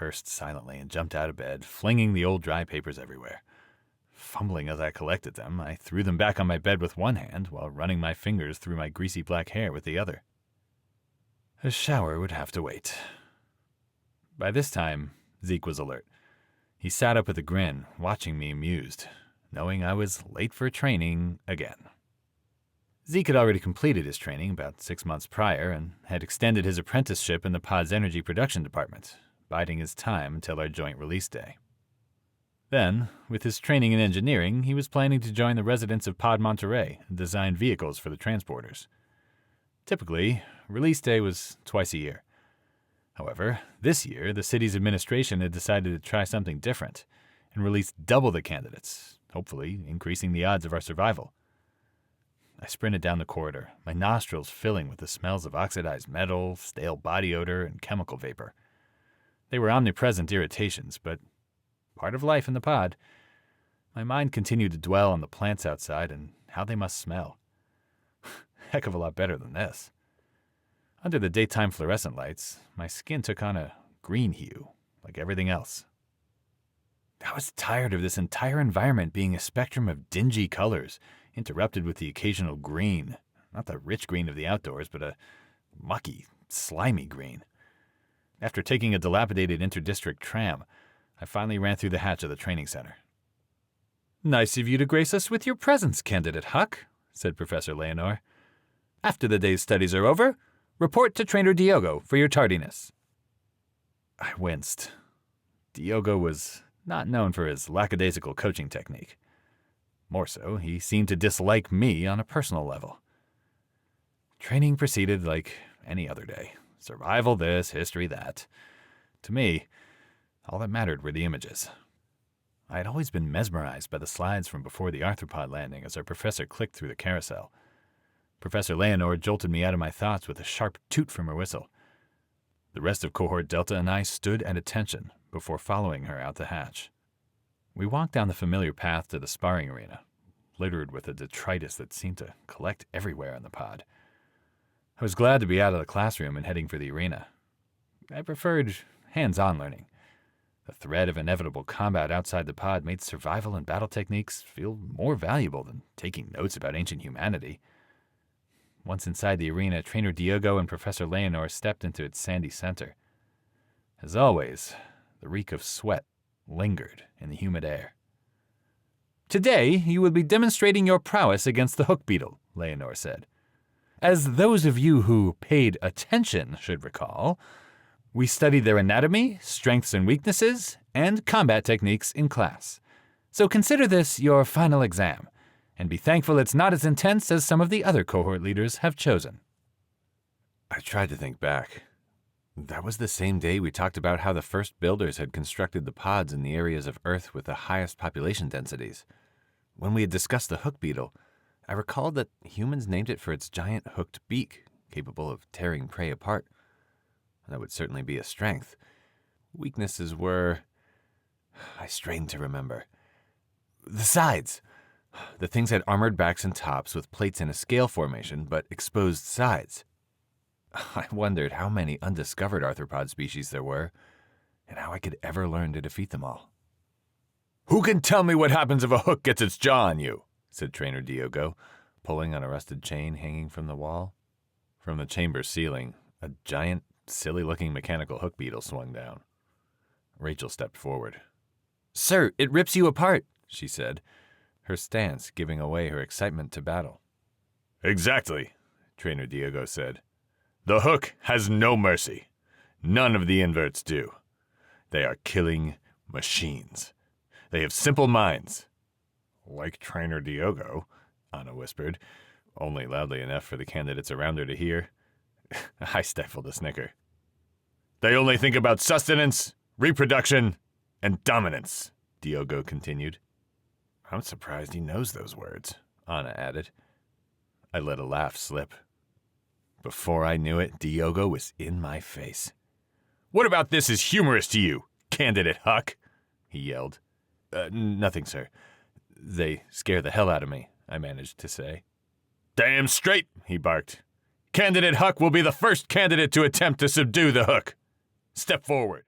cursed silently and jumped out of bed, flinging the old dry papers everywhere. Fumbling as I collected them, I threw them back on my bed with one hand while running my fingers through my greasy black hair with the other. A shower would have to wait. By this time, Zeke was alert. He sat up with a grin, watching me amused, knowing I was late for training again. Zeke had already completed his training about 6 months prior and had extended his apprenticeship in the pod's energy production department, biding his time until our joint release day. Then, with his training in engineering, he was planning to join the residents of Pod Monterey and design vehicles for the transporters. Typically, release day was twice a year. However, this year, the city's administration had decided to try something different and release double the candidates, hopefully increasing the odds of our survival. I sprinted down the corridor, my nostrils filling with the smells of oxidized metal, stale body odor, and chemical vapor. They were omnipresent irritations, but part of life in the pod. My mind continued to dwell on the plants outside and how they must smell. Heck of a lot better than this. Under the daytime fluorescent lights, my skin took on a green hue, like everything else. I was tired of this entire environment being a spectrum of dingy colors, interrupted with the occasional green. Not the rich green of the outdoors, but a mucky, slimy green. After taking a dilapidated interdistrict tram, I finally ran through the hatch of the training center. "Nice of you to grace us with your presence, Candidate Huck," said Professor Leonor. "After the day's studies are over, report to Trainer Diogo for your tardiness." I winced. Diogo was not known for his lackadaisical coaching technique. More so, he seemed to dislike me on a personal level. Training proceeded like any other day. Survival this, history that. To me, all that mattered were the images. I had always been mesmerized by the slides from before the arthropod landing as our professor clicked through the carousel. Professor Leonor jolted me out of my thoughts with a sharp toot from her whistle. The rest of Cohort Delta and I stood at attention before following her out the hatch. We walked down the familiar path to the sparring arena, littered with a detritus that seemed to collect everywhere in the pod. I was glad to be out of the classroom and heading for the arena. I preferred hands-on learning. The threat of inevitable combat outside the pod made survival and battle techniques feel more valuable than taking notes about ancient humanity. Once inside the arena, Trainer Diogo and Professor Leonor stepped into its sandy center. As always, the reek of sweat lingered in the humid air. "Today, you will be demonstrating your prowess against the hook beetle," Leonor said. "As those of you who paid attention should recall, we studied their anatomy, strengths and weaknesses, and combat techniques in class. So consider this your final exam, and be thankful it's not as intense as some of the other cohort leaders have chosen." I tried to think back. That was the same day we talked about how the first builders had constructed the pods in the areas of Earth with the highest population densities. When we had discussed the hook beetle, I recalled that humans named it for its giant hooked beak, capable of tearing prey apart. That would certainly be a strength. Weaknesses were... I strained to remember. The sides! The things had armored backs and tops with plates in a scale formation, but exposed sides. I wondered how many undiscovered arthropod species there were, and how I could ever learn to defeat them all. "Who can tell me what happens if a hook gets its jaw on you?" said Trainer Diogo, pulling on a rusted chain hanging from the wall. From the chamber ceiling, a giant, silly-looking mechanical hook beetle swung down. Rachel stepped forward. "Sir, it rips you apart," she said, her stance giving away her excitement to battle. "Exactly," Trainer Diogo said. "The hook has no mercy. None of the inverts do. They are killing machines. They have simple minds." "Like Trainer Diogo," Anna whispered, only loudly enough for the candidates around her to hear. I stifled a snicker. "They only think about sustenance, reproduction, and dominance," Diogo continued. "I'm surprised he knows those words," Anna added. I let a laugh slip. Before I knew it, Diogo was in my face. "What about this is humorous to you, Candidate Huck?" he yelled. Nothing, sir. They scare the hell out of me," I managed to say. "Damn straight," he barked. "Candidate Huck will be the first candidate to attempt to subdue the hook. Step forward."